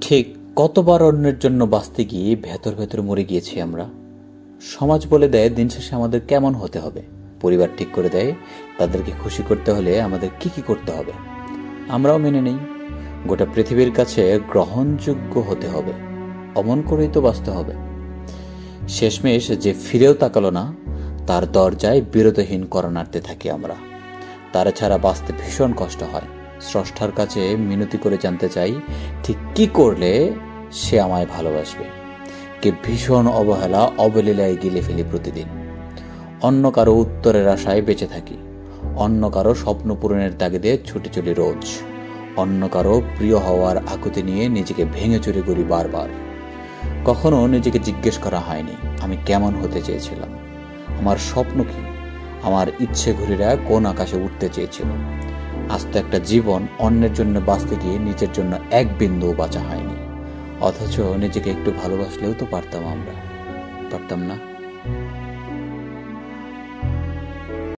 ঠিক কতবার অন্যের জন্য বাঁচতে গিয়ে ভেতর ভেতর মরে গিয়েছি আমরা। সমাজ বলে দেয় দিন শেষে আমাদের কেমন হতে হবে, পরিবার ঠিক করে দেয় তাদেরকে খুশি করতে হলে আমাদের কি কি করতে হবে। আমরাও মেনে নেই, গোটা পৃথিবীর কাছে গ্রহণযোগ্য হতে হবে, অমন করেই তো বাঁচতে হবে। শেষমেশ যে ফিরেও তাকালো না, তার দরজায় বিরতহীন করা নাড়তে থাকি আমরা। তারা ছাড়া বাঁচতে ভীষণ কষ্ট হয়। স্রষ্টার কাছে মিনতি করে জানতে চাই, ঠিক কি করলে সে আমায় ভালোবাসবে। কে ভীষণ অবহেলা অবলীলায় গিলে ফেলি প্রতিদিন। অন্য কারো উত্তরের আশায় বেঁচে থাকি, অন্য কারো স্বপ্ন পূরণের তাগিদে ছুটে চলি রোজ, অন্য কারো প্রিয় হওয়ার আকুতি নিয়ে নিজেকে ভেঙে চুরি করি বারবার। কখনো নিজেকে জিজ্ঞেস করা হয়নি আমি কেমন হতে চেয়েছিলাম, আমার স্বপ্ন কি, আমার ইচ্ছে ঘুরিরা কোন আকাশে উঠতে চেয়েছিল। আজ তো একটা জীবন অন্যের জন্য বাঁচতে গিয়ে নিজের জন্য এক বিন্দুও বাঁচা হয়নি। অথচ নিজেকে একটু ভালোবাসলেও তো পারতাম না।